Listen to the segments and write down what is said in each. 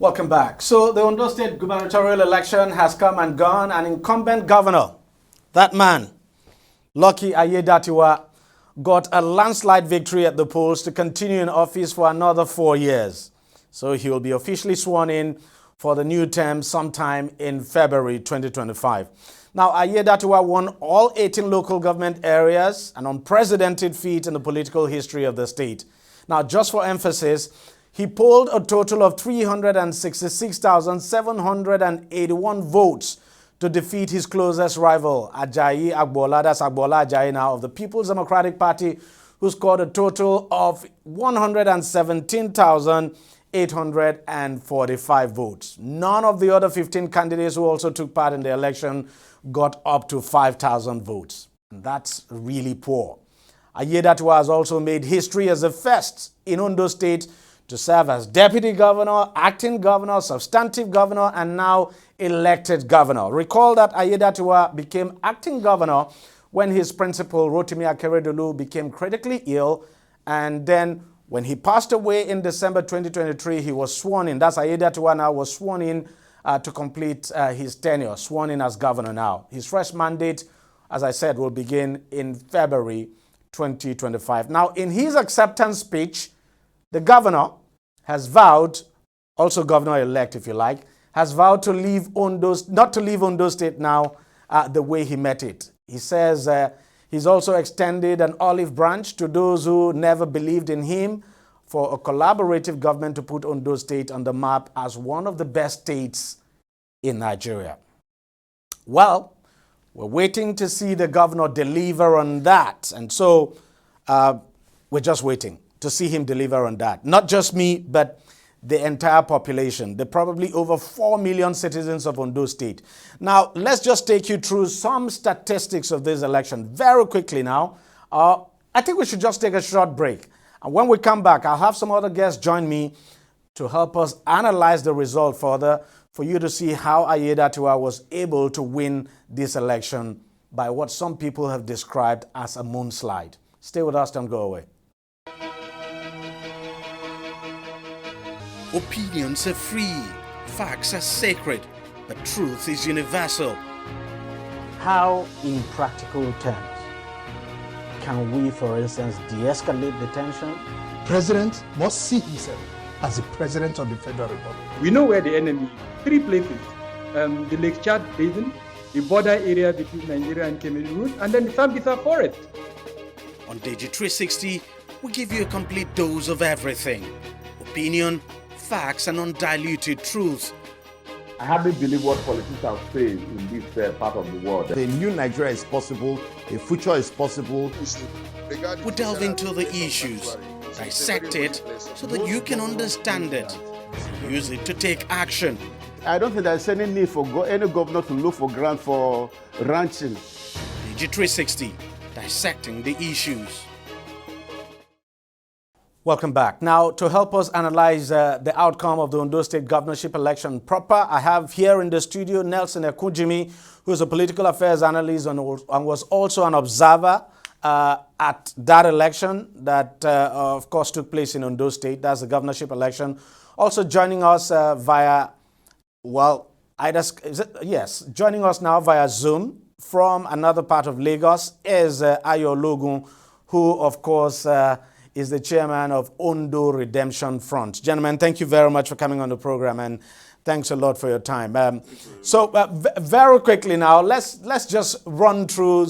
Welcome back. So the Ondo State gubernatorial election has come and gone. An incumbent governor, that man, Lucky Aiyedatiwa, got a landslide victory at the polls to continue in office for another 4 years. So he will be officially sworn in for the new term sometime in February 2025. Now, Aiyedatiwa won all 18 local government areas, an unprecedented feat in the political history of the state. Now, just for emphasis, he polled a total of 366,781 votes to defeat his closest rival, Ajayi Agbola, that's Agbola Ajayi now, of the People's Democratic Party, who scored a total of 117,845 votes. None of the other 15 candidates who also took part in the election got up to 5,000 votes. And that's really poor. Aiyedatiwa has also made history as the first in Ondo State to serve as deputy governor, acting governor, substantive governor, and now elected governor. Recall that Aiyedatiwa became acting governor when his principal, Rotimi Akeredolu, became critically ill, and then when he passed away in December 2023, he was sworn in. That's Aiyedatiwa now was sworn in to complete his tenure, sworn in as governor now. His first mandate, as I said, will begin in February 2025. Now, in his acceptance speech, the governor has vowed, also governor-elect if you like, has vowed to leave not to leave Ondo State now the way he met it. He says he's also extended an olive branch to those who never believed in him for a collaborative government to put Ondo State on the map as one of the best states in Nigeria. Well, we're waiting to see the governor deliver on that. And so we're just waiting to see him deliver on that. Not just me, but the entire population, the probably over 4 million citizens of Ondo State. Now, let's just take you through some statistics of this election very quickly now. I think we should just take a short break. And when we come back, I'll have some other guests join me to help us analyze the result further for you to see how Aiyedatiwa was able to win this election by what some people have described as a moonslide. Stay with us, don't go away. Opinions are free, facts are sacred, but truth is universal. How, in practical terms, can we, for instance, de-escalate the tension? President must see himself as the president of the Federal Republic. We know where the enemy is. 3 places. The Lake Chad Basin, the border area between Nigeria and Cameroon, and then the Sambisa Forest. On DEJI360, we give you a complete dose of everything. Opinion, facts, and undiluted truth. I hardly believe what politicians are saying in this part of the world. A new Nigeria is possible, a future is possible. We delve into the issues, dissect it so that you can understand it, and use it to take action. I don't think there's any need for any governor to look for grant for ranching. DEJI360, dissecting the issues. Welcome back. Now, to help us analyze the outcome of the Ondo State governorship election proper, I have here in the studio Nelson Ekujimi, who is a political affairs analyst and was also an observer at that election that, of course, took place in Ondo State. That's the governorship election. Also joining us joining us now via Zoom from another part of Lagos is Ayo Logun, who, of course, is the chairman of Ondo Redemption Front. Gentlemen, thank you very much for coming on the program, and thanks a lot for your time. Very quickly now, let's just run through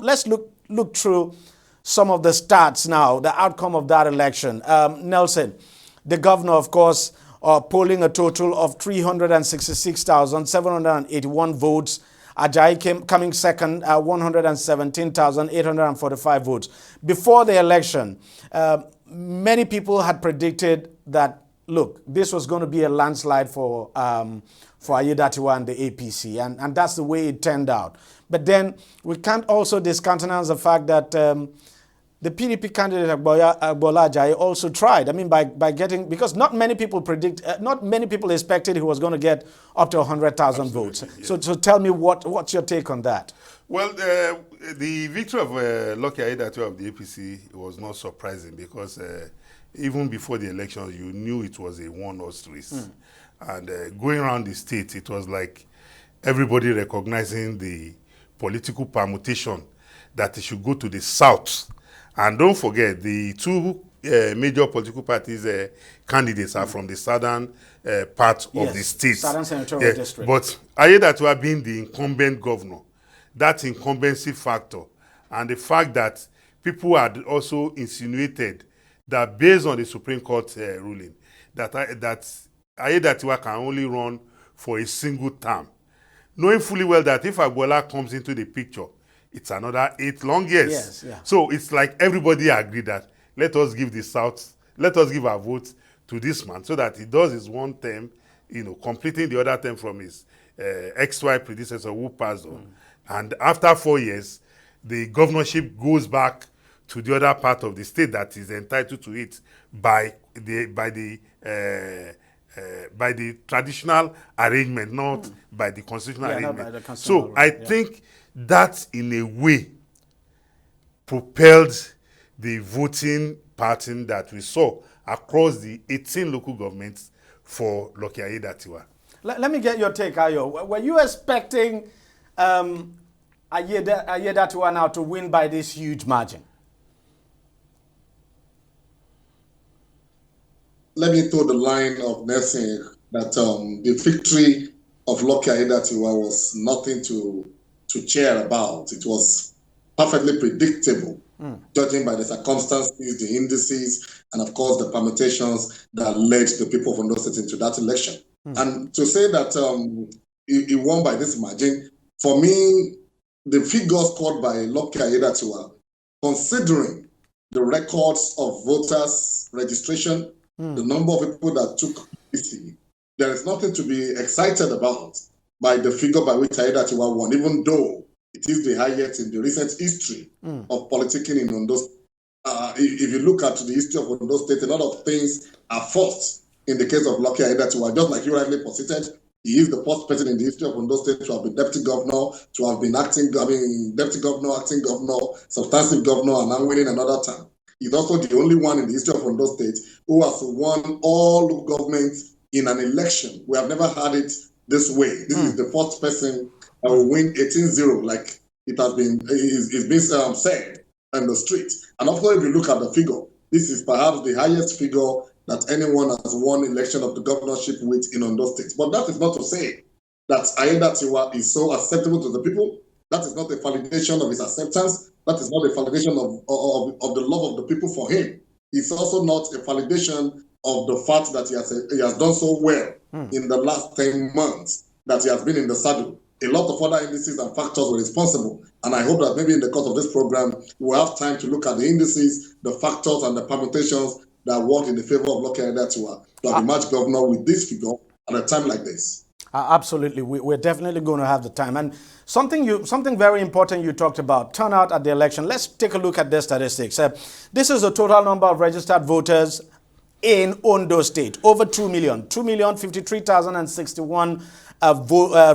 let's look through some of the stats now, the outcome of that election. Nelson, the governor, of course, polling a total of 366,781 votes. Ajayi coming second, 117,845 votes. Before the election, many people had predicted that, look, this was going to be a landslide for Aiyedatiwa and the APC, and that's the way it turned out. But then we can't also discountenance the fact that the PDP candidate Agbola Ajayi also tried. I mean, by getting, because not many people expected he was going to get up to 100,000 votes. Yes. So tell me what's your take on that? Well, the victory of Lucky Aiyedatiwa of the APC was not surprising because even before the election, you knew it was a one-horse race. And going around the state, it was like everybody recognizing the political permutation that it should go to the south. And don't forget, the two major political parties candidates are from the southern part of the state. Southern Senatorial District. But Aiyedatiwa being the incumbent governor, that incumbency factor, and the fact that people had also insinuated that based on the Supreme Court ruling, that Aiyedatiwa can only run for a single term, knowing fully well that if Agbola comes into the picture, it's another 8 long years. Yes, yeah. So it's like everybody agreed that let us give the South, let us give our vote to this man so that he does his one term, completing the other term from his XY predecessor who passed on. And after 4 years, the governorship goes back to the other part of the state that is entitled to it by the traditional arrangement, not by the constitutional arrangement. Not by the constitutional I think that, in a way, propelled the voting pattern that we saw across the 18 local governments for Lucky Aiyedatiwa. Let me get your take, Ayo. Were you expecting Aiyedatiwa now to win by this huge margin? Let me throw the line of nursing that the victory of Lucky Aiyedatiwa was nothing to cheer about. It was perfectly predictable, judging by the circumstances, the indices, and of course the permutations that led the people of Ondo State into that election. And to say that he won by this margin, for me, the figures scored by Lucky Aiyedatiwa, considering the records of voters' registration, the number of people that took PVC, there is nothing to be excited about by the figure by which Aiyedatiwa won, even though it is the highest in the recent history of politicking in Ondo State. If you look at the history of Ondo State, a lot of things are forced in the case of Lucky Aiyedatiwa. Just like you rightly posited, he is the first person in the history of Ondo State to have been deputy governor, to have been deputy governor, acting governor, substantive governor, and now winning another term. He's also the only one in the history of Ondo State who has won all local governments in an election. We have never had it this way. This is the first person that will win 18-0, like it has been, it's been said on the street. And also, if you look at the figure, this is perhaps the highest figure that anyone has won election of the governorship with in Ondo State. But that is not to say that Aiyedatiwa is so acceptable to the people. That is not a validation of his acceptance. That is not a validation of the love of the people for him. It's also not a validation of the fact that he has done so well in the last 10 months that he has been in the saddle. A lot of other indices and factors were responsible. And I hope that maybe in the course of this program, we'll have time to look at the indices, the factors, and the permutations that work in the favor of Lucky Aiyedatiwa to have emerged governor with this figure at a time like this. Absolutely. We're definitely going to have the time. And something very important you talked about, turnout at the election. Let's take a look at the statistics. This is the total number of registered voters in Ondo State, over 2 million, 2,053,061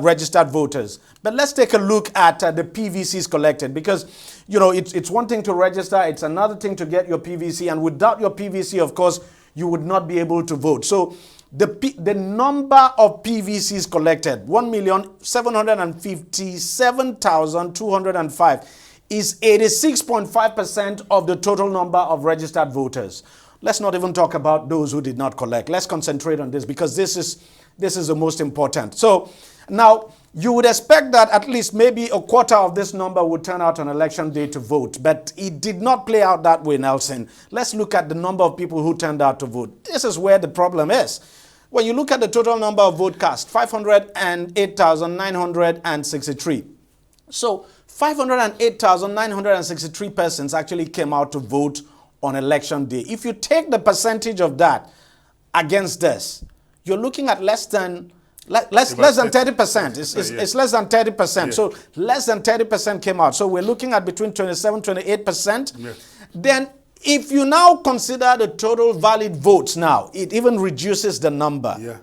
registered voters. But let's take a look at the PVCs collected, because, it's one thing to register, it's another thing to get your PVC, and without your PVC, of course, you would not be able to vote. So the number of PVCs collected, 1,757,205, is 86.5% of the total number of registered voters. Let's not even talk about those who did not collect. Let's concentrate on this, because this is the most important. So now you would expect that at least maybe a quarter of this number would turn out on election day to vote, but it did not play out that way, Nelson. Let's look at the number of people who turned out to vote. This is where the problem is. When you look at the total number of vote cast, 508,963. So 508,963 persons actually came out to vote on election day. If you take the percentage of that against this, you're looking at less than 30%. It's less than 30%. Yeah. So less than 30% came out. So we're looking at between 27, 28%. Yeah. Then if you now consider the total valid votes now, it even reduces the number. Yeah.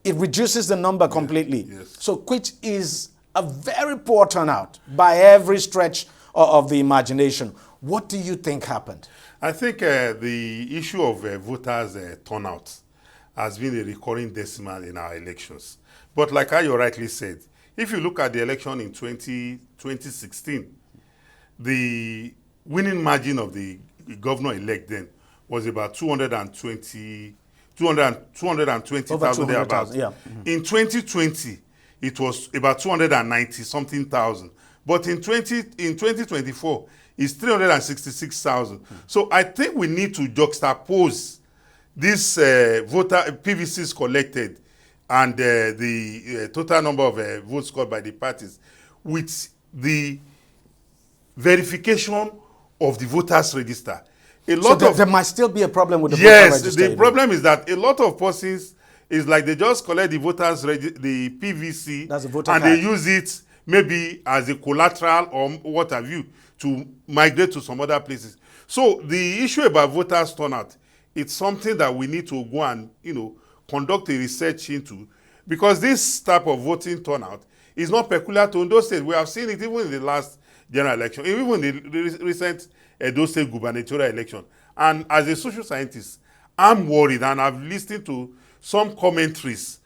It reduces the number completely. Yes. So which is a very poor turnout by every stretch of the imagination. What do you think happened? I think the issue of voters' turnout has been a recurring decimal in our elections. But like Ayo rightly said, if you look at the election in 2016, the winning margin of the governor-elect then was about 220,000 thereabouts. Yeah. In 2020, it was about 290-something thousand. But in 2024, it's 366,000. So I think we need to juxtapose this voter PVCs collected and the total number of votes scored by the parties with the verification of the voters register. There might still be a problem with the voter yes, register. the problem is that a lot of persons is like they just collect the voters the PVC That's a voter and card. they use it maybe as a collateral or what have you to migrate to some other places. So the issue about voters turnout, it's something that we need to go and conduct a research into, because this type of voting turnout is not peculiar to Ondo State. We have seen it even in the last general election, even in the recent Edo State gubernatorial election. And as a social scientist, I'm worried, and I've listened to some commentaries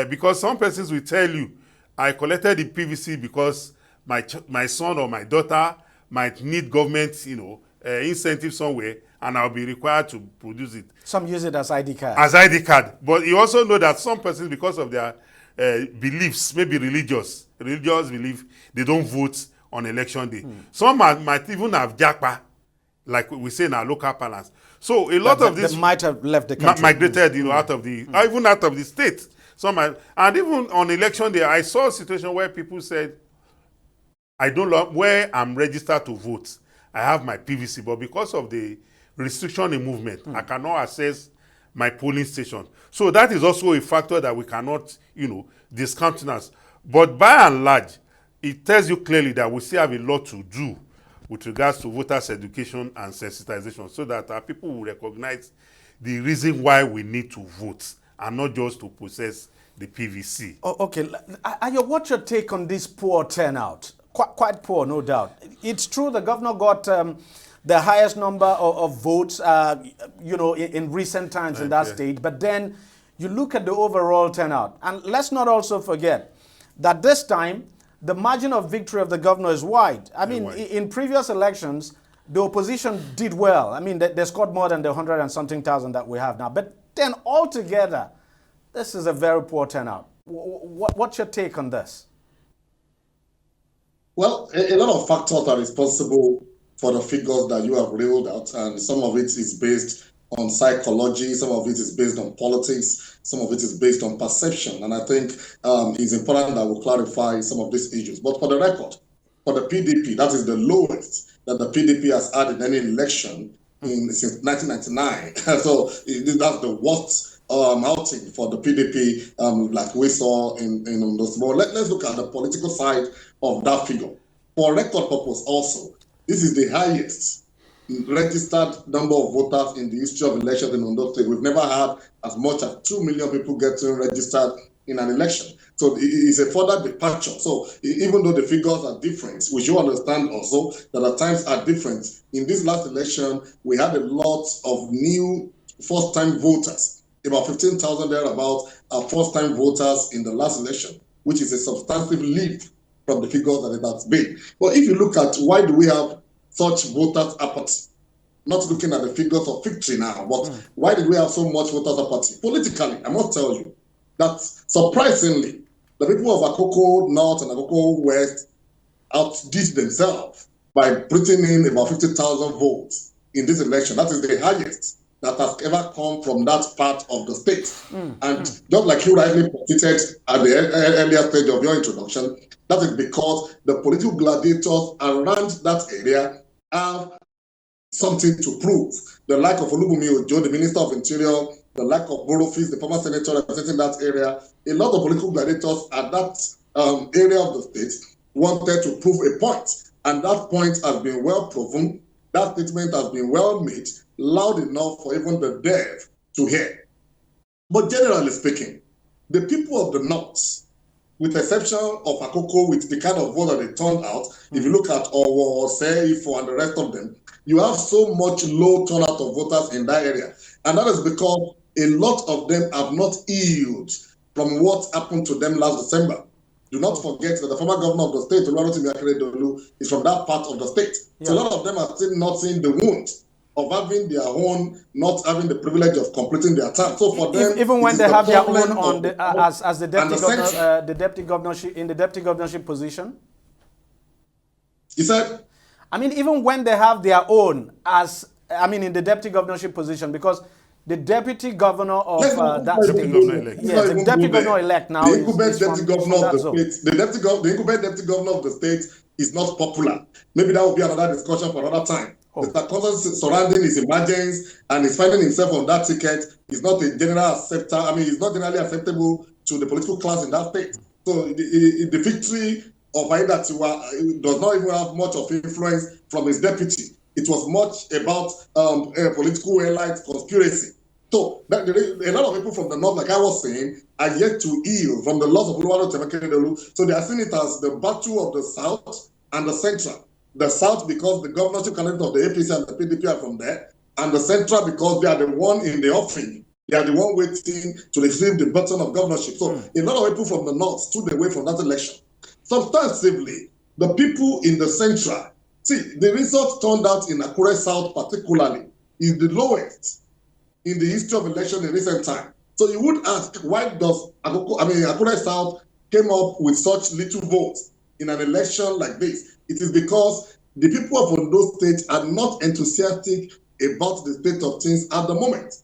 because some persons will tell you, I collected the PVC because my son or my daughter might need government, incentive somewhere, and I'll be required to produce it. Some use it as ID card. As ID card. But you also know that some persons, because of their beliefs, maybe religious belief, they don't vote on election day. Some might even have japa, like we say in our local parlance. So a lot of this they might have left the country. migrated, out of the, even out of the state. Some might, and even on election day, I saw a situation where people said, I don't know where I'm registered to vote. I have my PVC, but because of the restriction in movement, I cannot access my polling station. So that is also a factor that we cannot, discountenance. But by and large, it tells you clearly that we still have a lot to do with regards to voters' education and sensitization, so that our people will recognize the reason why we need to vote and not just to possess the PVC. Okay, Ayo, what's your take on this poor turnout? Quite poor, no doubt. It's true the governor got the highest number of votes, in recent times in that state. But then you look at the overall turnout. And let's not also forget that this time, the margin of victory of the governor is wide. I mean, in previous elections, the opposition did well. I mean, they scored more than the 100 and something thousand that we have now. But then altogether, this is a very poor turnout. What's your take on this? Well, a lot of factors are responsible for the figures that you have reeled out, and some of it is based on psychology, some of it is based on politics, some of it is based on perception. And I think it's important that we clarify some of these issues. But for the record, for the PDP, that is the lowest that the PDP has had in any election since 1999. So that's the worst outing for the PDP, like we saw in Ondo. But let's look at the political side of that figure. For record purpose also, this is the highest registered number of voters in the history of elections in Ondo State. We've never had as much as 2 million people getting registered in an election. So it is a further departure. So even though the figures are different, we should understand also that the times are different. In this last election, we had a lot of new first-time voters, about 15,000 thereabouts are first-time voters in the last election, which is a substantive leap from the figures that it has been. But if you look at why do we have such voters apathy, not looking at the figures of victory now, but why did we have so much voters apathy? Politically, I must tell you that surprisingly, the people of Akoko North and Akoko West outdid themselves by putting in about 50,000 votes in this election. That is the highest that has ever come from that part of the state. And just like you rightly stated at the earlier stage of your introduction, that is because the political gladiators around that area have something to prove. The lack of Olubunmi Ojo, the Minister of Interior, the lack of Borofis, the former senator representing that area, a lot of political gladiators at that area of the state wanted to prove a point. And that point has been well proven. That statement has been well made, loud enough for even the deaf to hear. But generally speaking, the people of the North, with the exception of Akoko, with the kind of vote that they turned out, if you look at Owo, Seifo, and the rest of them, you have so much low turnout of voters in that area. And that is because a lot of them have not healed from what happened to them last December. Do not forget that the former governor of the state, Oluwarotimi Akeredolu, is from that part of the state. Yeah. So a lot of them are still not seeing the wound of having their own, not having the privilege of completing their term. So for them, even when they have their own on the, as the deputy governor, the deputy governorship in the deputy governorship position. He said, I mean, even when they have their own in the deputy governorship position, because the deputy governor of that state, the deputy governor elect now the incumbent deputy governor of the state, the incumbent deputy governor of the state is not popular. Maybe that will be another discussion for another time. The circumstances surrounding his emergence and his finding himself on that ticket is not a general acceptor. I mean, it's not generally acceptable to the political class in that state. So the victory of Aiyedatiwa does not even have much of influence from his deputy. It was much about a political elite conspiracy. So a lot of people from the north, like I was saying, are yet to heal from the loss of Oluwarotimi Akeredolu. So they are seeing it as the battle of the south and the central. The south because the governorship candidate of the APC and the PDP are from there, and the central because they are the one in the offing. They are the one waiting to receive the baton of governorship. So a lot of people from the north stood away from that election. Substantively, the people in the central, see, the result turned out in Akure South particularly is the lowest in the history of election in recent time. So you would ask, why does Akure South came up with such little votes in an election like this? It is because the people of Ondo State are not enthusiastic about the state of things at the moment.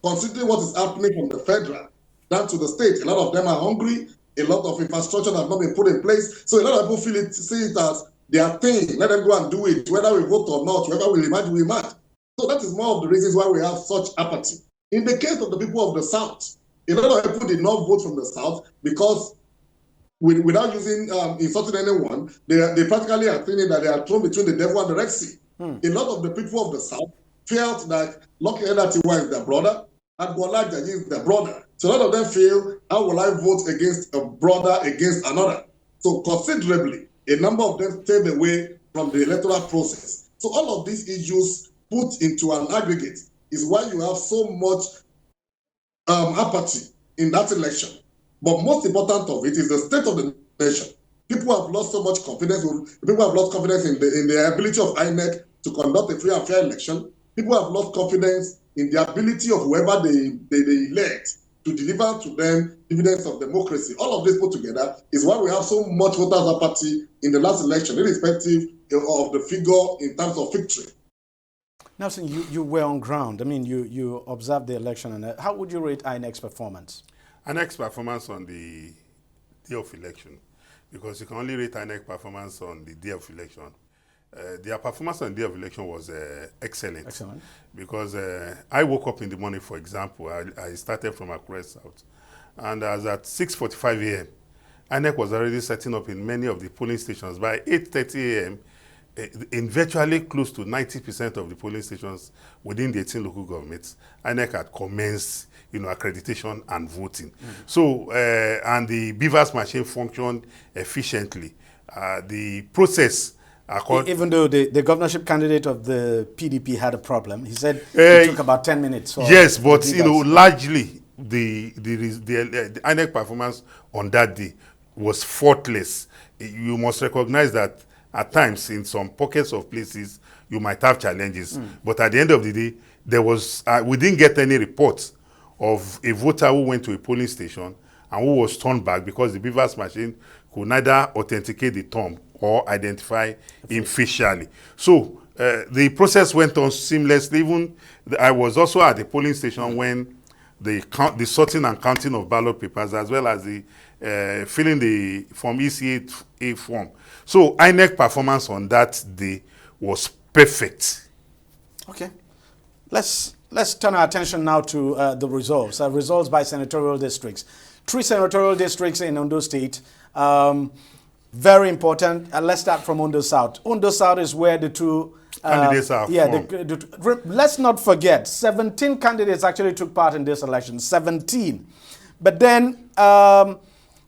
Considering what is happening from the federal down to the state, a lot of them are hungry, a lot of infrastructure have not been put in place. So a lot of people see it as their thing. Let them go and do it, whether we vote or not, whether we emerge, we emerge. So that is more of the reasons why we have such apathy. In the case of the people of the South, a lot of people did not vote from the South because without insulting anyone, they practically are thinking that they are thrown between the devil and the Red Sea. A lot of the people of the South felt that Lucky Aiyedatiwa is their brother, and Bola Jaji is their brother. So a lot of them feel, how will I vote against a brother against another? So considerably, a number of them stayed away from the electoral process. So all of these issues put into an aggregate is why you have so much apathy in that election. But most important of it is the state of the nation. People have lost so much confidence. People have lost confidence in the ability of INEC to conduct a free and fair election. People have lost confidence in the ability of whoever they elect to deliver to them dividends of democracy. All of this put together is why we have so much voters' apathy in the last election, irrespective of the figure in terms of victory. Nelson, you were on ground. I mean, you observed the election. And how would you rate INEC's performance? INEC's performance on the day of election, because you can only rate INEC performance on the day of election. Their performance on the day of election was excellent. Because I woke up in the morning, for example, I started from Akure South, and as at 6:45 a.m., INEC was already setting up in many of the polling stations. By 8:30 a.m., in virtually close to 90% of the polling stations within the 18 local governments, INEC had commenced accreditation and voting. So, and the Beavers machine functioned efficiently. The process... Even though the governorship candidate of the PDP had a problem, he said it took about 10 minutes. Yes, but largely the INEC performance on that day was faultless. You must recognize that at times in some pockets of places you might have challenges, but at the end of the day, there was we didn't get any reports of a voter who went to a polling station and who was turned back because the Beavers machine could neither authenticate the thumb or identify him facially. So the process went on seamlessly. Even I was also at the polling station when the sorting and counting of ballot papers, as well as the filling the Form ECA form. So INEC performance on that day was perfect. Okay. Let's turn our attention now to the results. Results by senatorial districts. 3 senatorial districts in Ondo State. Very important. Let's start from Ondo South. Ondo South is where the two candidates are let's not forget, 17 candidates actually took part in this election. 17. But then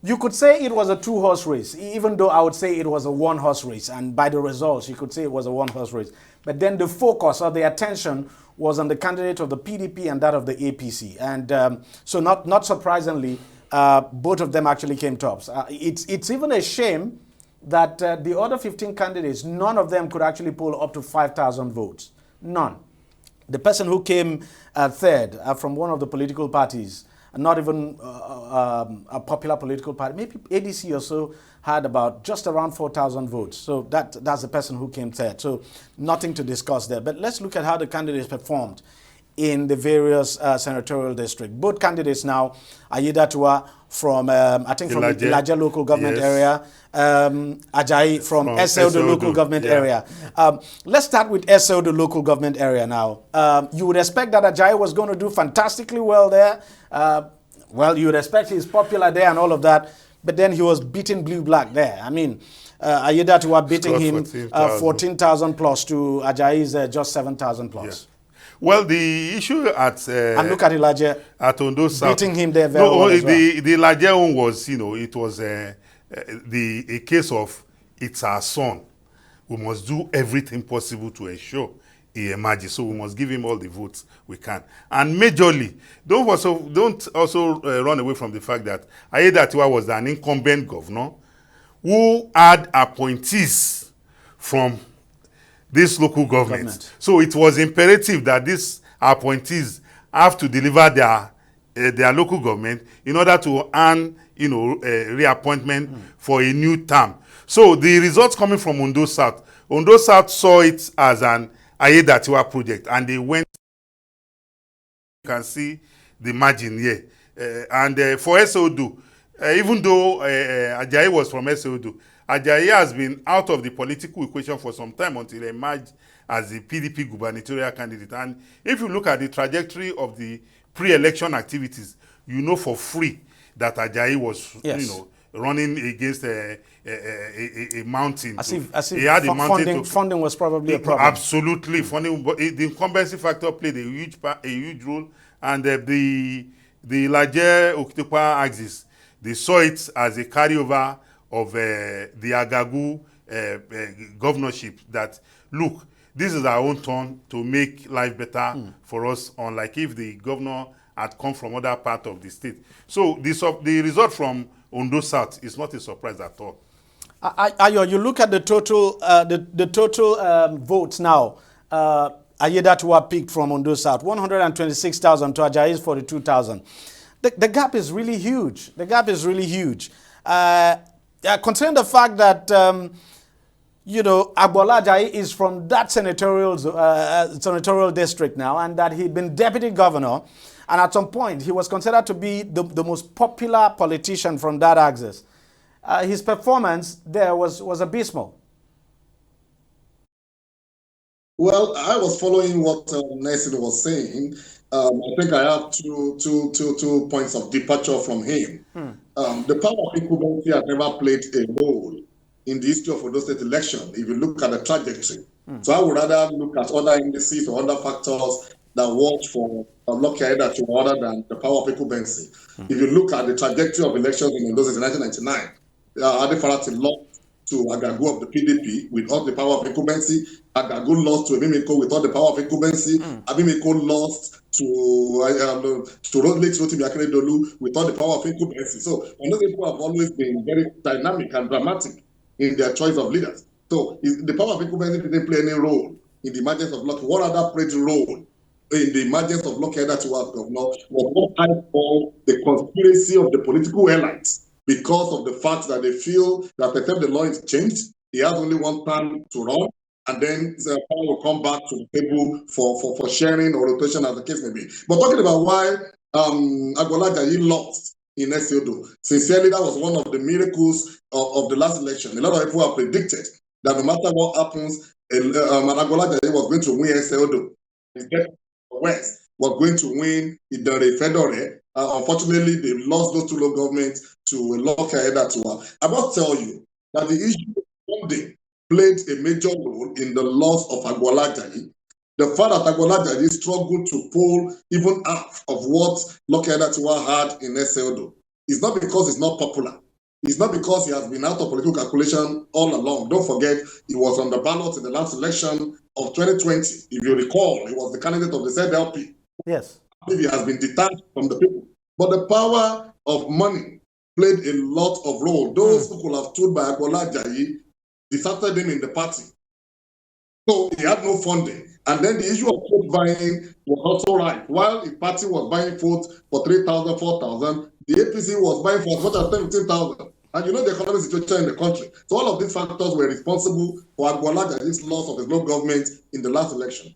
you could say it was a 2-horse race, even though I would say it was a 1-horse race. And by the results, you could say it was a 1-horse race. But then the focus or the attention was on the candidate of the PDP and that of the APC. And so not surprisingly, both of them actually came tops. It's even a shame that the other 15 candidates, none of them could actually poll up to 5,000 votes. None. The person who came third from one of the political parties, not even a popular political party, maybe ADC or so, had about just around 4,000 votes. So that's the person who came third. So nothing to discuss there. But let's look at how the candidates performed in the various senatorial districts. Both candidates now, Aiyedatiwa from, I think from Ilaje local government area, Ajayi from Eseodo local government area. Let's start with Eseodo local government area now. You would expect that Ajayi was going to do fantastically well there. Well, you would expect he's popular there and all of that, but then he was beating blue-black there. I mean, Aiyedatiwa beating him 14,000 plus to Ajayi's just 7,000 plus. Yeah. Well, the issue at and look at Ilaje at Ondo South, beating him there very well as well. The Ilaje one was, it was a case of it's our son. We must do everything possible to ensure he emerges. So we must give him all the votes we can. And majorly, don't also run away from the fact that Aiyedatiwa was an incumbent governor who had appointees from this local government. So it was imperative that these appointees have to deliver their local government in order to earn, reappointment for a new term. So the results coming from Ondo South saw it as an Aiyedatiwa project, and they went. You can see the margin here. And for Eseodo, even though Ajayi was from Eseodo, Ajayi has been out of the political equation for some time until he emerged as the PDP gubernatorial candidate. And if you look at the trajectory of the pre-election activities, you know for free that Ajayi was, running against a mountain. As if he had funding was probably a problem. Absolutely, funding. But the incumbency factor played a huge role, and the Ilaje Okitepa axis, they saw it as a carryover of the Agagu governorship. That look, this is our own turn to make life better for us, unlike if the governor had come from other part of the state. So the result from Ondo South is not a surprise at all. Ayo, you look at the total votes now. Aiyedatiwa picked from Ondo South, 126,000 to Ajayi's 42,000. The gap is really huge. The gap is really huge. Considering the fact that, Agbola Ajayi is from that senatorial district now, and that he'd been deputy governor, and at some point he was considered to be the most popular politician from that axis. His performance there was abysmal. Well, I was following what Nelson was saying. I think I have two points of departure from him. The power of incumbency has never played a role in the history of Ondo State election, if you look at the trajectory. So I would rather look at other indices or other factors that watch for Lucky Aiyedatiwa other than the power of incumbency. If you look at the trajectory of elections in Ondo State in 1999, Adefarati lost to Agagu of the PDP with all the power of incumbency. Agagu lost to Abimiko with all the power of incumbency. Abimiko lost to late Rotimi Akeredolu with all the power of incumbency. So Ondo people have always been very dynamic and dramatic in their choice of leaders. So the power of incumbency didn't play any role in the emergence of Lucky. What other played a role in the emergence of Lucky Aiyedatiwa governor was what I call the conspiracy of the political elites, because of the fact that they feel that except the law is changed, he has only one term to run, and then the power will come back to the table for sharing or rotation, as the case may be. But talking about why Agbola Ajayi lost in Eseodo, sincerely, that was one of the miracles of the last election. A lot of people have predicted that no matter what happens, Agbola Ajayi was going to win Eseodo. West was going to win the Fedore. Unfortunately, they lost those two local governments to Lucky Aiyedatiwa. I must tell you that the issue of funding played a major role in the loss of Agbola Ajayi. The fact that Agbola Ajayi struggled to pull even half of what Lucky Aiyedatiwa had in Eseodo is not because it's not popular. It's not because he has been out of political calculation all along. Don't forget, he was on the ballot in the last election of 2020. If you recall, he was the candidate of the ZLP. Yes. Maybe he has been detached from the people. But the power of money played a lot of role. Those who could have stood by Agbola Ajayi deserted him in the party. So he had no funding. And then the issue of vote buying was also right. While the party was buying votes for 3,000, 4,000, the APC was buying for as much as 15,000. And you know the economic situation in the country. So all of these factors were responsible for Agbola Ajayi's loss of his local government in the last election.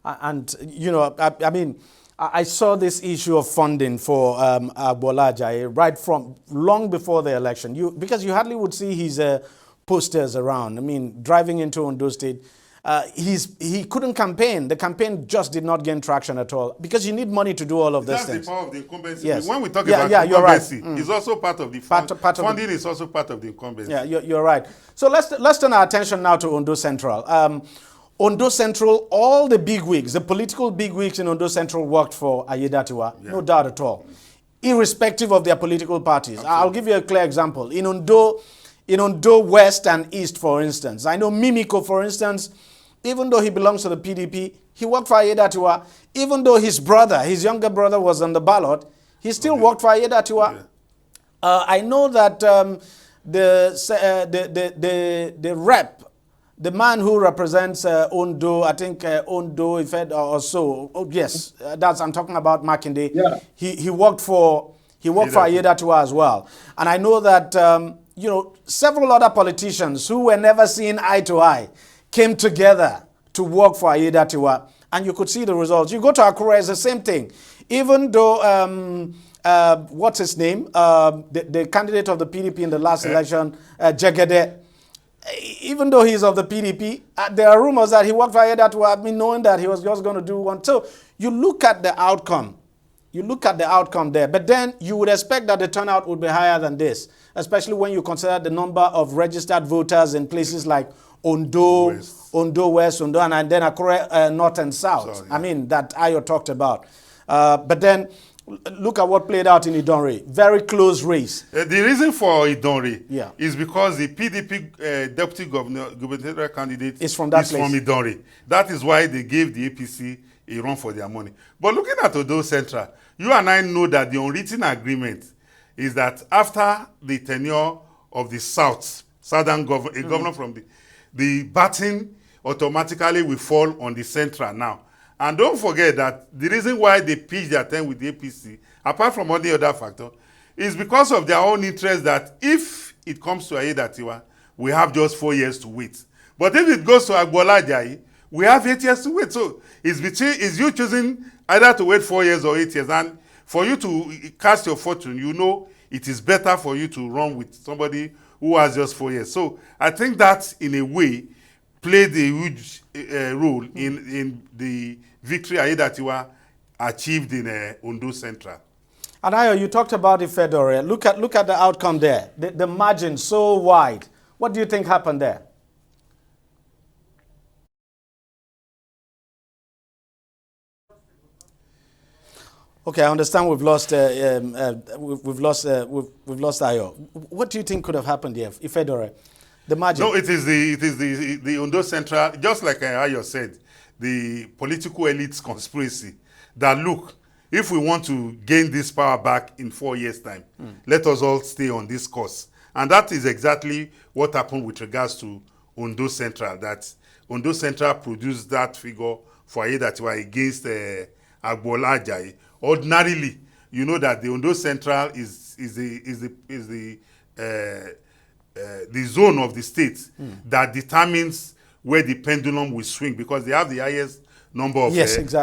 And, you know, I mean, I saw this issue of funding for Agbola Ajayi right from long before the election. Because you hardly would see his posters around. I mean, driving into Ondo State, he couldn't campaign. The campaign just did not gain traction at all because you need money to do all of these things. That's the power of the incumbency. Yes. When we talk about incumbency, it's also part of the funding is also part of the incumbency. Yeah, you're right. So let's turn our attention now to Ondo Central. Ondo Central, all the bigwigs, the political bigwigs in Ondo Central worked for Aiyedatiwa, no doubt at all, irrespective of their political parties. Absolutely. I'll give you a clear example. In Ondo West and East, for instance, I know Mimiko, for instance, even though he belongs to the PDP, he worked for Aiyedatiwa. Even though his younger brother was on the ballot, he still worked for Aiyedatiwa. Yeah. I know that the rep, the man who represents Ondo, I think Ondo, if or so. Oh, yes, I'm talking about Makinde. Yeah. He worked for Aiyedatiwa as well. And I know that you know, several other politicians who were never seen eye to eye came together to work for Aiyedatiwa, and you could see the results. You go to Akure, it's the same thing. Even though what's his name, the candidate of the PDP in the last election, Jegede, even though he's of the PDP, there are rumors that he worked for Aiyedatiwa, knowing that he was just going to do one. So you look at the outcome. You look at the outcome there, but then you would expect that the turnout would be higher than this, especially when you consider the number of registered voters in places like Ondo West, Ondo, and then Akure North and South. So, yeah. I mean, that Ayo talked about. But then look at what played out in Idonre. Very close race. The reason for Idonre is because the PDP deputy gubernatorial candidate is from Idonre. That is why they gave the APC a run for their money. But looking at Ondo Central, you and I know that the unwritten agreement is that after the tenure of the southern governor, governor from the baton automatically will fall on the central now. And don't forget that the reason why they pitched their tent with the APC, apart from all the other factor, is because of their own interest that if it comes to Aiyedatiwa, we have just 4 years to wait. But if it goes to Agbola Ajayi, we have 8 years to wait. So it's you choosing either to wait 4 years or 8 years. And for you to cast your fortune, you know it is better for you to run with somebody who has just 4 years. So I think that, in a way, played a huge role in the victory Aiyedatiwa achieved in Ondo Central. And Ayo, you talked about the Fedora. Look at the outcome there. The margin so wide. What do you think happened there? Okay, I understand we've lost Ayo. What do you think could have happened here, Ifedore? The margin. No, it is the Ondo Central, just like Ayo said, the political elites conspiracy. That look, if we want to gain this power back in 4 years' time, let us all stay on this course. And that is exactly what happened with regards to Ondo Central. That Ondo Central produced that figure for Aiyedatiwa against Agbola Ajayi. Ordinarily, you know that the Ondo Central is the zone of the state that determines where the pendulum will swing, because they have the highest number of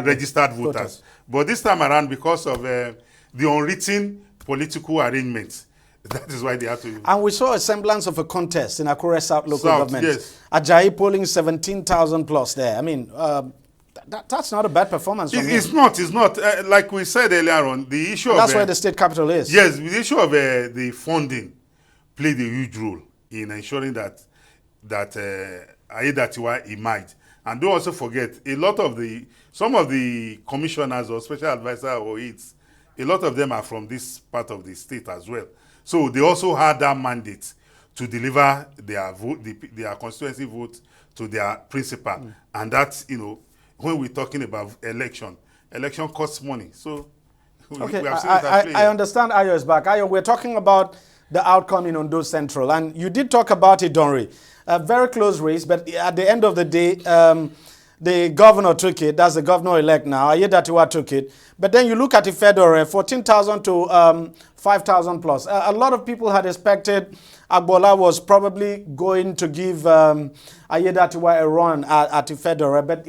registered voters. But this time around, because of the unwritten political arrangements, that is why they have to. And we saw a semblance of a contest in Akure South local government. Yes. Ajayi polling 17,000 plus there. I mean, that's not a bad performance. It's not. Like we said earlier on, the issue that's where the state capital is. Yes, the issue of the funding played a huge role in ensuring that Aiyedatiwa emerged. And don't also forget, some of the commissioners or special advisors or aides, a lot of them are from this part of the state as well. So they also had that mandate to deliver their vote, their constituency vote to their principal. And that's, when we're talking about election costs money. So okay, we have seen it at play. I understand Ayo is back. Ayo, we're talking about the outcome in Ondo Central. And you did talk about Idonri. A very close race, but at the end of the day, the governor took it. That's the governor-elect now. Aiyedatiwa took it. But then you look at the Fedora, 14,000 to 5,000 plus. A lot of people had expected Agbola was probably going to give Aiyedatiwa a run at the Fedora, but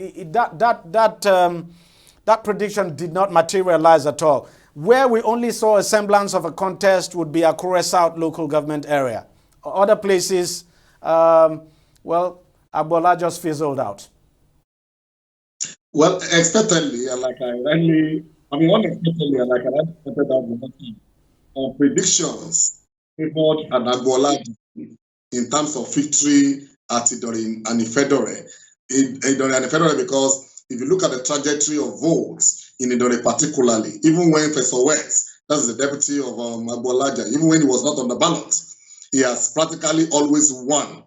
that prediction did not materialize at all. Where we only saw a semblance of a contest would be Akure South local government area. Other places, well, Agbola just fizzled out. Well, unexpectedly, unexpectedly, like I pointed out, predictions favored an Agbola in terms of victory at Idori and Ifedore. Idori and Ifedore, because if you look at the trajectory of votes in Idori particularly, even when Professor West, that's the deputy of Agbola, even when he was not on the ballot, he has practically always won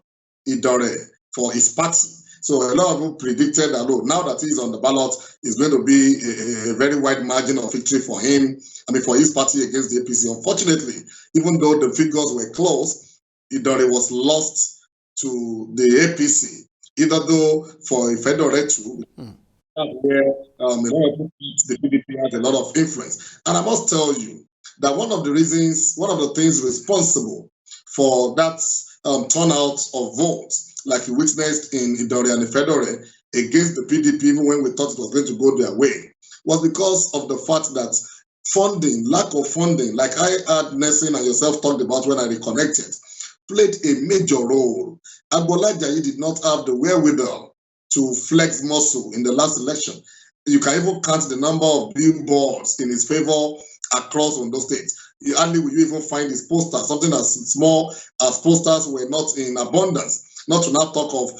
Idori for his party. So a lot of people predicted that, look, now that he's on the ballot, it's going to be a very wide margin of victory for him, for his party against the APC. Unfortunately, even though the figures were close, Idori was lost to the APC, either though for Ifedore too, where the PDP has a lot of influence. And I must tell you that one of the things responsible for that turnout of votes, like you witnessed in Idori and Ifedore, against the PDP, even when we thought it was going to go their way, was because of the fact that lack of funding, like I had Nelson and yourself talked about when I reconnected, played a major role. Agbola Ajayi did not have the wherewithal to flex muscle in the last election. You can even count the number of billboards in his favor across Ondo State. Hardly will you even find his posters, something as small as posters were not in abundance. Not to now talk of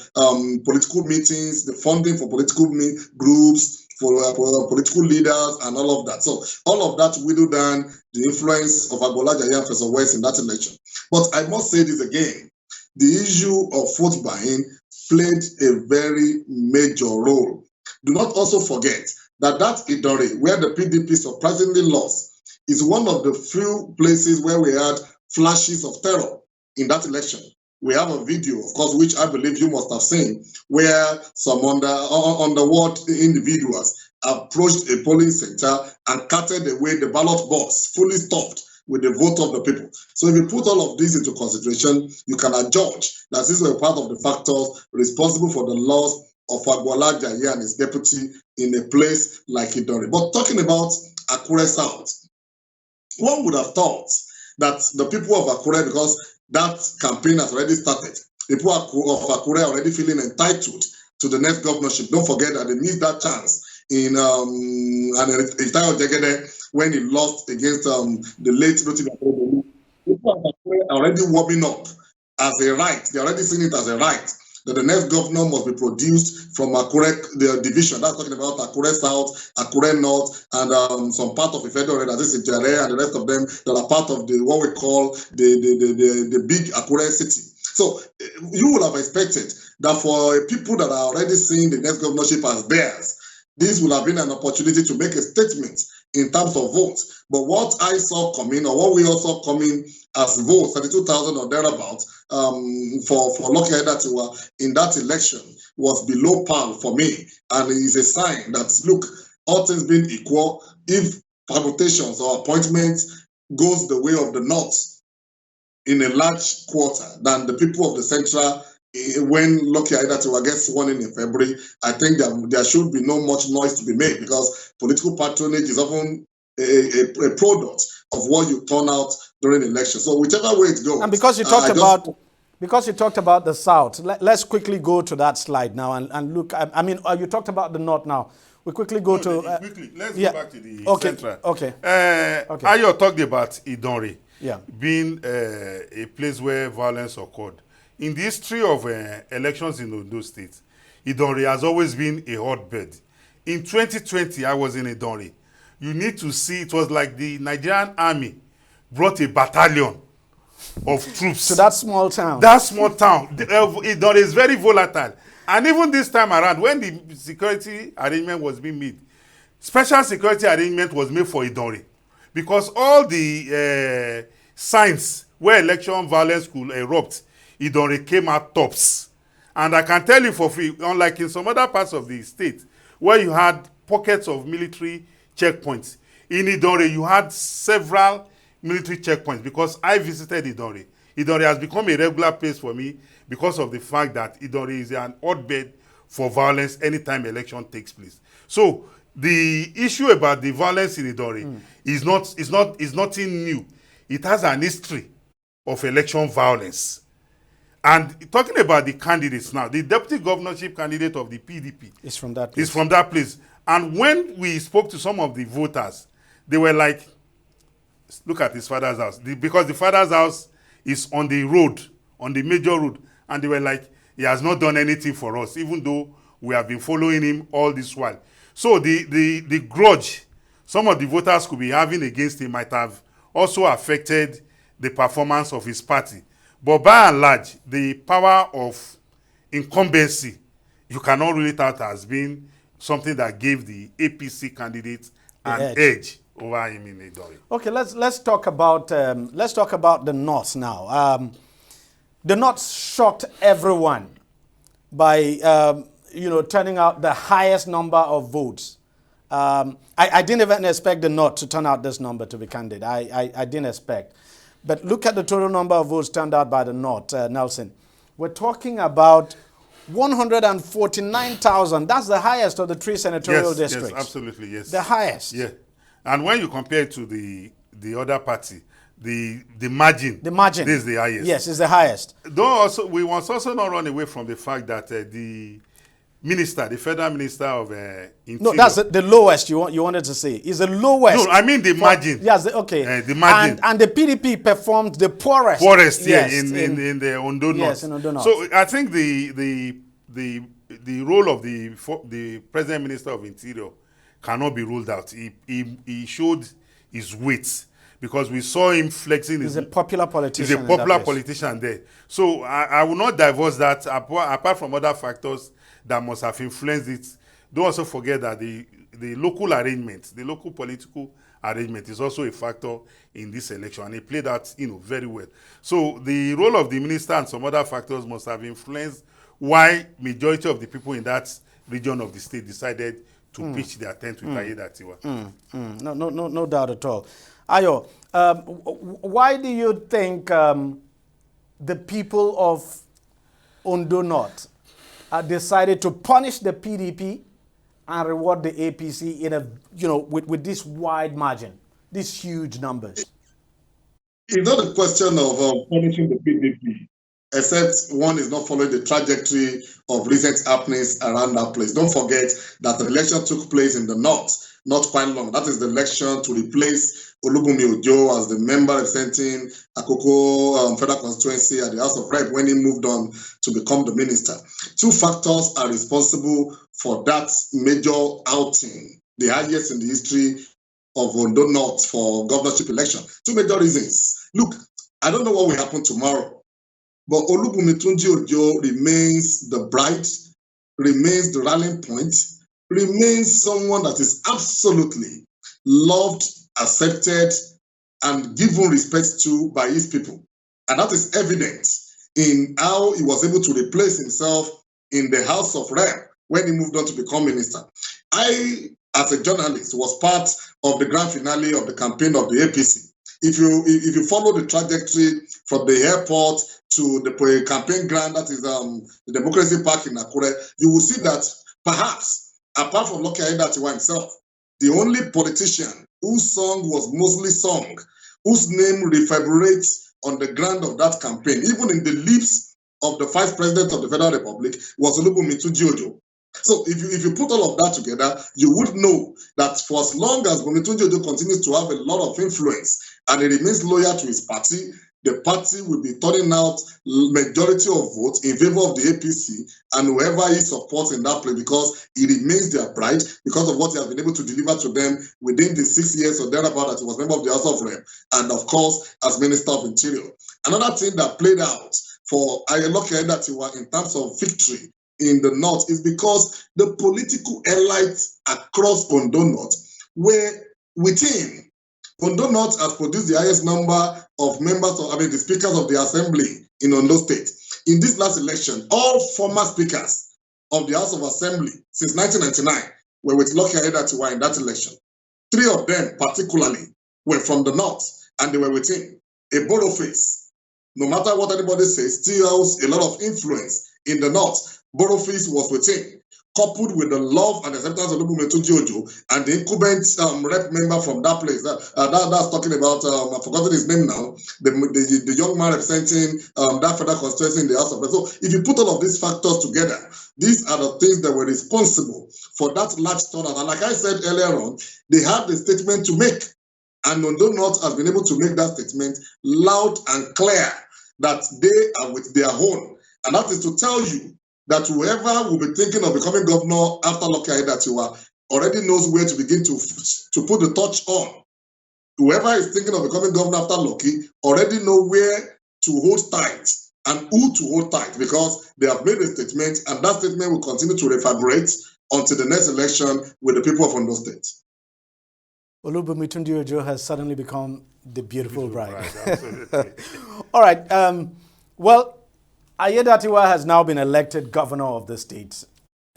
political meetings, the funding for political groups, for political leaders, and all of that. So all of that whittled down the influence of Agbola Ajayi and Professor West in that election. But I must say this again, the issue of vote buying played a very major role. Do not also forget that Idori, where the PDP surprisingly lost, is one of the few places where we had flashes of terror in that election. We have a video, of course, which I believe you must have seen, where some underworld individuals approached a polling center and carted away the ballot box, fully stuffed with the vote of the people. So if you put all of this into consideration, you can adjudge that these were part of the factors responsible for the loss of Agbola Ajayi and his deputy in a place like Idori. But talking about Akure South, one would have thought that the people of Akure, because that campaign has already started, people of Akure are already feeling entitled to the next governorship. Don't forget that they missed that chance in Itayo Jegede when he lost against the late Rotimi. People of Akure are already warming up as a right. They're already seeing it as a right that the next governor must be produced from Akure, the division. That's talking about Akure South, Akure North, and some part of Ifedore, that is Ijare, and the rest of them that are part of what we call the big Akure city. So you would have expected that for people that are already seeing the next governorship as theirs, this would have been an opportunity to make a statement in terms of votes. But what I saw coming, or what we also coming as votes, 32,000 or thereabouts, for Lucky Aiyedatiwa in that election was below par for me. And it is a sign that, look, all things being equal, if permutations or appointments goes the way of the North in a large quarter than the people of the Central, when Lucky Aiyedatiwa gets sworn in February, I think there should be no much noise to be made, because political patronage is often a product of what you turn out during the election. So whichever way it goes. And because you talked about the South, let's quickly go to that slide now and look. I mean, you talked about the North now. We quickly go to... quickly, let's go back to the Central. Okay. Ayo talked about Idonri being a place where violence occurred. In the history of elections in Ondo State, Idonri has always been a hotbed. In 2020, I was in Idonri. You need to see, it was like the Nigerian army brought a battalion of troops. To that small town. That small town. It is very volatile. And even this time around, when the security arrangement was being made, special security arrangement was made for Idori. Because all the signs where election violence could erupt, Idori came out tops. And I can tell you for free, unlike in some other parts of the state, where you had pockets of military checkpoints, in Idori you had several military checkpoints because I visited Idori. Idori has become a regular place for me because of the fact that Idori is an hotbed for violence anytime election takes place. So the issue about the violence in Idori is nothing new. It has an history of election violence. And talking about the candidates now, the deputy governorship candidate of the PDP is from that place. Is from that place. And when we spoke to some of the voters, they were like, look at his father's house. Because the father's house is on the road, on the major road. And they were like, he has not done anything for us, even though we have been following him all this while. So the grudge some of the voters could be having against him might have also affected the performance of his party. But by and large, the power of incumbency, you cannot rule it out as being something that gave the APC candidate an edge over him in Idori. Okay, let's talk about the North now. The North shocked everyone by turning out the highest number of votes. I didn't even expect the North to turn out this number, to be candid. I didn't expect. But look at the total number of votes turned out by the North, Nelson. We're talking about 149,000. That's the highest of the three senatorial districts. Yes, absolutely, yes. The highest. Yeah. And when you compare it to the other party, the margin. The margin. This is the highest. Yes, it's the highest. Though we must also not run away from the fact that the minister, the federal minister of Interior. No, that's the lowest you wanted to say. Is the lowest. No, I mean the margin. Yes, okay. The margin. And the PDP performed the poorest. Poorest, yes, in the Ondo North. Yes, in Ondo North. So I think the role of the President Minister of Interior cannot be ruled out. He showed his weight because we saw him flexing. He's a popular politician. He's a popular politician there. So I will not divorce that apart from other factors that must have influenced it. Don't also forget that the local arrangement, the local political arrangement is also a factor in this election, and it played out, very well. So the role of the minister and some other factors must have influenced why majority of the people in that region of the state decided to pitch their tent with Aiyedatiwa. No doubt at all. Ayo, why do you think the people of Ondo North decided to punish the PDP and reward the APC with this wide margin, these huge numbers? It's not a question of punishing the PDP, except one is not following the trajectory of recent happenings around that place. Don't forget that the election took place in the North not quite long. That is the election to replace Olubunmi Ojo as the member representing Akoko Federal Constituency at the House of Rep when he moved on to become the minister. Two factors are responsible for that major outing, the highest in the history of Ondo North for governorship election. Two major reasons. Look, I don't know what will happen tomorrow, but Olubunmi Ojo remains the bride, remains the rallying point, remains someone that is absolutely loved, accepted, and given respect to by his people. And that is evident in how he was able to replace himself in the House of Rep when he moved on to become minister. I, as a journalist, was part of the grand finale of the campaign of the APC. If you follow the trajectory from the airport to the campaign ground, that is the Democracy Park in Akure, you will see that perhaps, apart from Lucky Aiyedatiwa himself, the only politician whose song was mostly sung, whose name reverberates on the ground of that campaign, even in the lips of the Vice President of the Federal Republic, was Olubunmi Ojo. So if you put all of that together, you would know that for as long as Bonitun Jojo continues to have a lot of influence and he remains loyal to his party, the party will be turning out majority of votes in favor of the APC and whoever he supports in that place, because he remains their pride because of what he has been able to deliver to them within the 6 years or thereabout that he was member of the House of Rep and of course as Minister of Interior. Another thing that played out for Aiyedatiwa in terms of victory in the North is because the political elites across Ondo North were with him. Ondo North has produced the highest number of members, the speakers of the assembly in Ondo State. In this last election, all former speakers of the House of Assembly since 1999 were with Lucky Aiyedatiwa in that election. 3 of them particularly were from the North and they were with him. A Boroface, no matter what anybody says, still has a lot of influence in the North. Boroface was with him, coupled with the love and acceptance of Bonitun Jojo and the incumbent rep member from that place. That's talking about, I've forgotten his name now, the young man representing that federal constituency in the House of Reps. So if you put all of these factors together, these are the things that were responsible for that large turnout. And like I said earlier on, they had the statement to make. And Ondo North has been able to make that statement loud and clear that they are with their own. And that is to tell you that whoever will be thinking of becoming governor after Lucky Aiyedatiwa already knows where to begin to put the touch on. Whoever is thinking of becoming governor after Lucky already know where to hold tight and who to hold tight, because they have made a statement and that statement will continue to reverberate until the next election with the people of Ondo State. Bonitun Jojo has suddenly become the beautiful bride. Absolutely. All right. Well, Aiyedatiwa has now been elected governor of the state.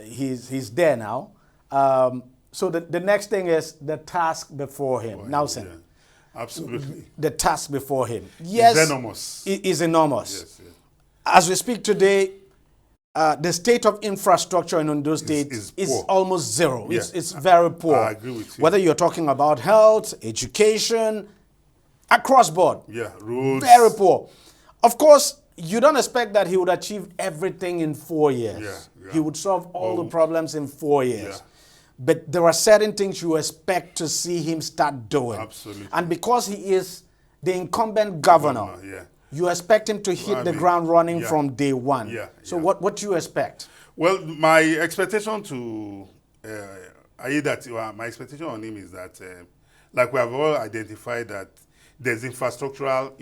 He's there now. So the next thing is the task before him. Nelson. Yeah. Absolutely. The task before him. Yes. It's enormous. It is enormous. Yes, yes. As we speak today, the state of infrastructure in Ondo State is almost zero. Yeah. It's very poor. I agree with you. Whether you're talking about health, education, across board. Yeah, roads. Very poor. Of course, you don't expect that he would achieve everything in 4 years. Yeah. He would solve all the problems in 4 years. Yeah. But there are certain things you expect to see him start doing. Absolutely. And because he is the incumbent governor, you expect him to hit the ground running from day one. Yeah. So what do you expect? Well, my expectation to Aiyedatiwa, my expectation on him is that, like we have all identified, that there's infrastructural,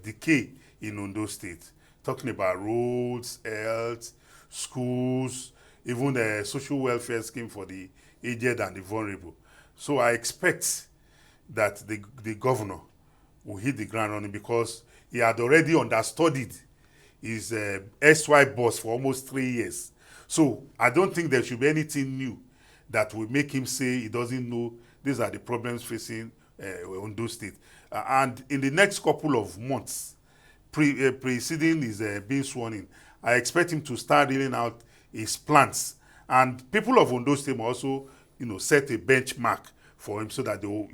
decay in Ondo State, talking about roads, health, schools, even the social welfare scheme for the aged and the vulnerable. So I expect that the governor will hit the ground running, because he had already understudied his SY boss for almost 3 years. So I don't think there should be anything new that will make him say he doesn't know these are the problems facing Ondo State. And in the next couple of months, preceding his being sworn in, I expect him to start reeling out his plans. And people of Ondo State will also, set a benchmark for him, so that they'll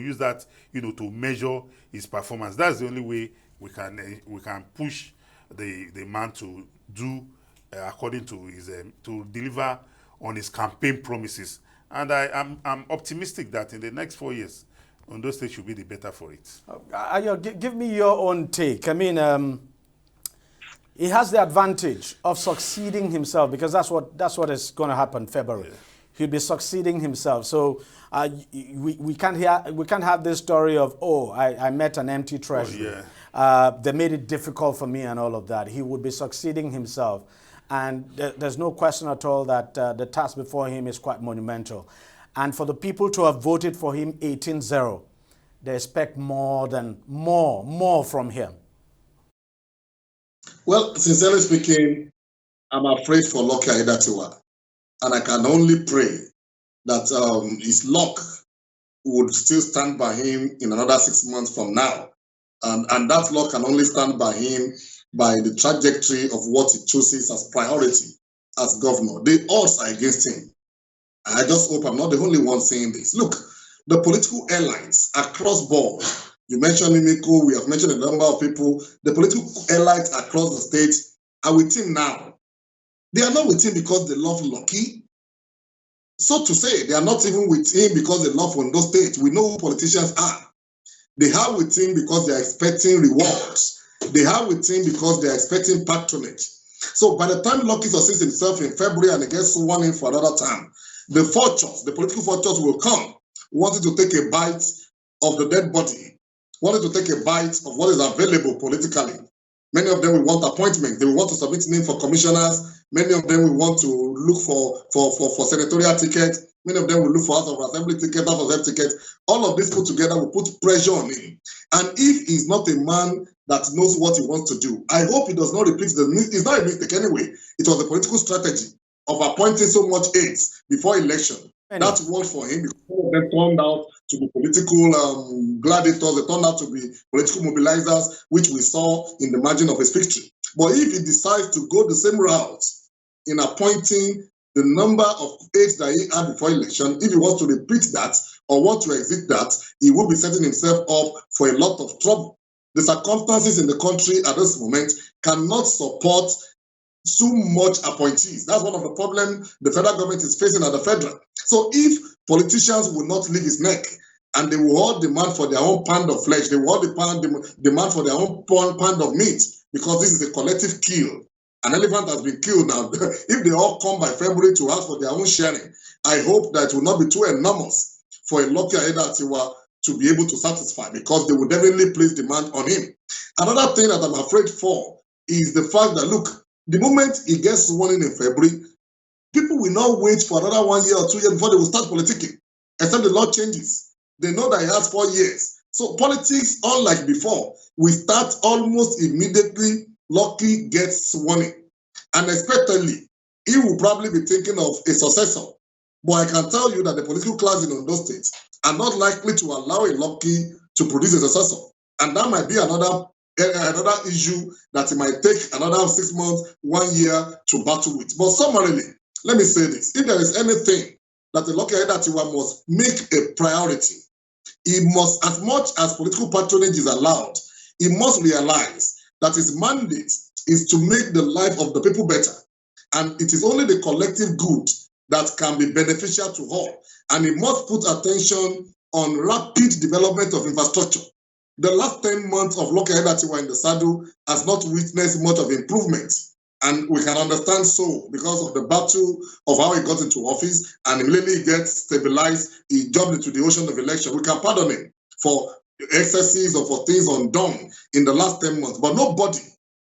use that, to measure his performance. That's the only way we can push the man to do according to his to deliver on his campaign promises. And I'm optimistic that in the next 4 years, Ondo State should be the better for it. Give me your own take. I mean, he has the advantage of succeeding himself, because that's what is going to happen in February. Yeah. He'll be succeeding himself. So we can't have this story of, I met an empty treasury. They made it difficult for me and all of that. He would be succeeding himself. And there's no question at all that the task before him is quite monumental. And for the people to have voted for him 18-0, they expect more from him. Well, sincerely speaking, I'm afraid for Lucky Aiyedatiwa. And I can only pray that his luck would still stand by him in another 6 months from now. And that luck can only stand by him by the trajectory of what he chooses as priority as governor. The odds are against him. I just hope I'm not the only one saying this. Look, the political airlines across board, you mentioned Mimiko, we have mentioned a number of people, the political airlines across the state are with him now. They are not with him because they love Lucky. So to say, they are not even with him because they love Ondo State. We know who politicians are. They are with him because they are expecting rewards. They are with him because they are expecting patronage. So by the time Lucky succeeds himself in February and he gets sworn in for another time, the vultures, the political vultures will come, wanting to take a bite of the dead body, wanting to take a bite of what is available politically. Many of them will want appointments. They will want to submit names for commissioners. Many of them will want to look for senatorial tickets. Many of them will look for House of Assembly tickets, House of Rep tickets. All of this put together will put pressure on him. And if he's not a man that knows what he wants to do, I hope he does not repeat it's not a mistake anyway. It was a political strategy of appointing so much aides before election. That worked for him because all of them turned out to be political gladiators. They turned out to be political mobilizers, which we saw in the margin of his victory. But if he decides to go the same route in appointing the number of aides that he had before election, if he wants to repeat that or want to exit that, he will be setting himself up for a lot of trouble. The circumstances in the country at this moment cannot support so much appointees. That's one of the problems the federal government is facing at the federal. So if politicians will not leave his neck and they will all demand for their own pound of flesh, they will all demand for their own pound of meat, because this is a collective kill. An elephant has been killed now. If they all come by February to ask for their own sharing, I hope that it will not be too enormous for a Lucky Aiyedatiwa to be able to satisfy, because they will definitely place demand on him. Another thing that I'm afraid for is the fact that, look, the moment he gets sworn in February, people will not wait for another 1 year or 2 years before they will start politicking, except the law changes. They know that he has 4 years. So politics, unlike before, we start almost immediately Lucky gets sworn in. And expectedly, he will probably be thinking of a successor. But I can tell you that the political class in Ondo State are not likely to allow a Lucky to produce a successor. And that might be another issue that it might take another 6 months, 1 year to battle with. But summarily, let me say this. If there is anything that the Lucky Aiyedatiwa must make a priority, he must, as much as political patronage is allowed, he must realize that his mandate is to make the life of the people better. And it is only the collective good that can be beneficial to all. And he must put attention on rapid development of infrastructure. The last 10 months of Lucky Aiyedatiwa in the saddle has not witnessed much of improvement. And we can understand so, because of the battle of how he got into office and immediately he gets stabilized, he jumped into the ocean of election. We can pardon him for excesses or for things undone in the last 10 months. But nobody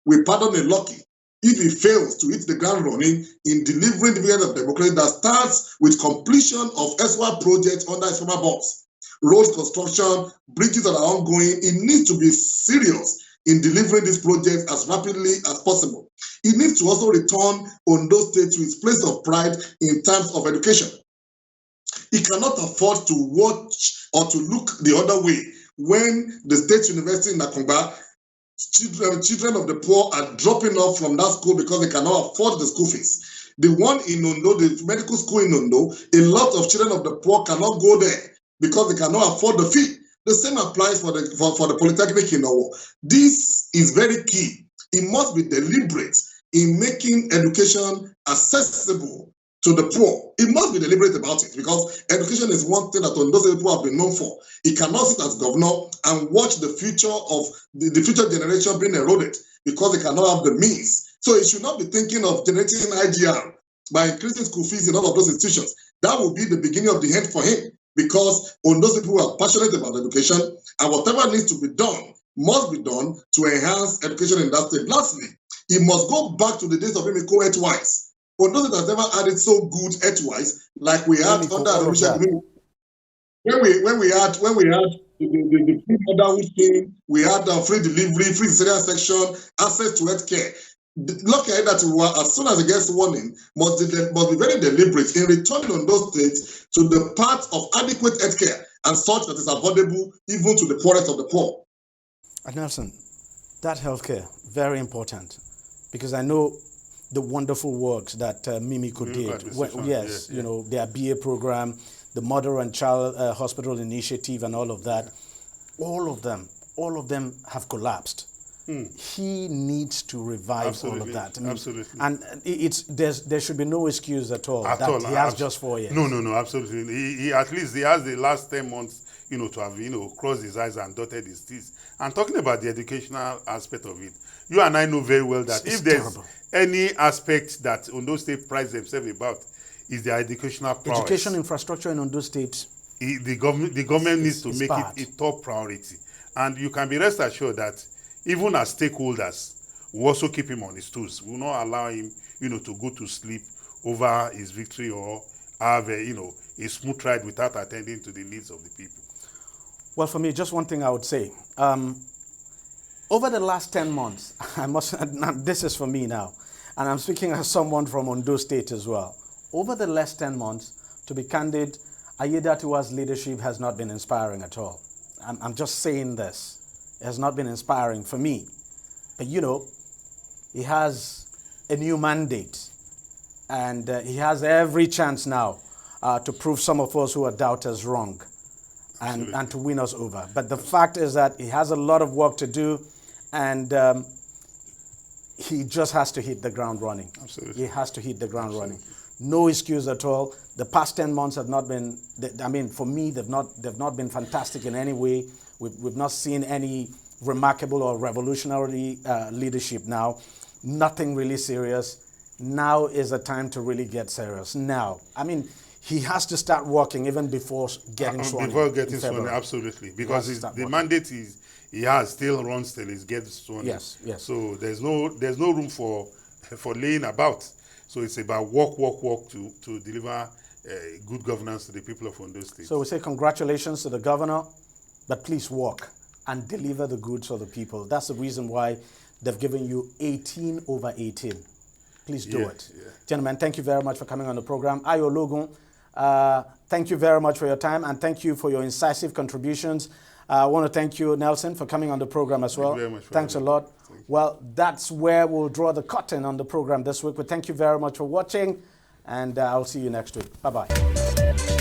will pardon a Lucky if he fails to hit the ground running in delivering the vision of democracy that starts with completion of SWA projects under his former boss. Roads construction, bridges that are ongoing. He needs to be serious in delivering these projects as rapidly as possible. He needs to also return Ondo State to its place of pride in terms of education. He cannot afford to watch or to look the other way when the State University in Nakongba, children of the poor are dropping off from that school because they cannot afford the school fees. The one in Ondo, the medical school in Ondo, a lot of children of the poor cannot go there because they cannot afford the fee. The same applies for the Polytechnic in Owo. This is very key. He must be deliberate in making education accessible to the poor. He must be deliberate about it, because education is one thing that those people have been known for. He cannot sit as governor and watch the future of the future generation being eroded because they cannot have the means. So he should not be thinking of generating IGR by increasing school fees in all of those institutions. That will be the beginning of the end for him, because on those people who are passionate about education, and whatever needs to be done must be done to enhance education in that state. Lastly, he must go back to the days of Emiko Earthwise. For those that has never had it so good Earthwise, like we had under the when we had the free motherhood thing, we had free delivery, free cesarean section, access to health care. Lucky Aiyedatiwa, as soon as he gets sworn in, must be very deliberate in returning on those states to the path of adequate health care and such that is affordable even to the poorest of the poor. Nelson, that healthcare, very important, because I know the wonderful works that Mimiko did. Yes, you know, their BA program, the Mother and Child Hospital Initiative and all of that. All of them have collapsed. he needs to revive all of that. Absolutely. And there should be no excuse at all At that all. he has just 4 years. No, absolutely. He at least he has the last 10 months, to have, crossed his eyes and dotted his T's. And talking about the educational aspect of it, you and I know very well that It's if there's terrible. any aspect that Ondo State prides themselves about, is their educational prowess. Education infrastructure in Ondo State. The government needs to it's make bad. it a top priority. And you can be rest assured that even as stakeholders, we also keep him on his toes. We will not allow him, to go to sleep over his victory or have a smooth ride without attending to the needs of the people. Well, for me, just one thing I would say. Over the last 10 months, this is for me now, and I'm speaking as someone from Ondo State as well. Over the last 10 months, to be candid, Aiyedatiwa's leadership has not been inspiring at all. I'm just saying this. It has not been inspiring for me. But he has a new mandate, and he has every chance now to prove some of us who are doubters wrong and to win us over. But the fact is that he has a lot of work to do, and he just has to hit the ground running. Absolutely. He has to hit the ground running. No excuse at all. The past 10 months have not been, for me, they've not been fantastic in any way. We've not seen any remarkable or revolutionary leadership now. Nothing really serious. Now is the time to really get serious. Now, he has to start working even before getting sworn in. Before getting sworn in, absolutely. Because the mandate he has still runs till he gets sworn in. Yes. So there's no room for laying about. So it's about work to deliver good governance to the people of Ondo State. So we say congratulations to the governor, but please work and deliver the goods for the people. That's the reason why they've given you 18 over 18. Please do it. Yeah. Gentlemen, thank you very much for coming on the program. Ayo Logun, thank you very much for your time, and thank you for your incisive contributions. I want to thank you, Nelson, for coming on the program as well. Thank you very much. Thanks a lot. Well, that's where we'll draw the curtain on the program this week. But thank you very much for watching, and I'll see you next week. Bye-bye.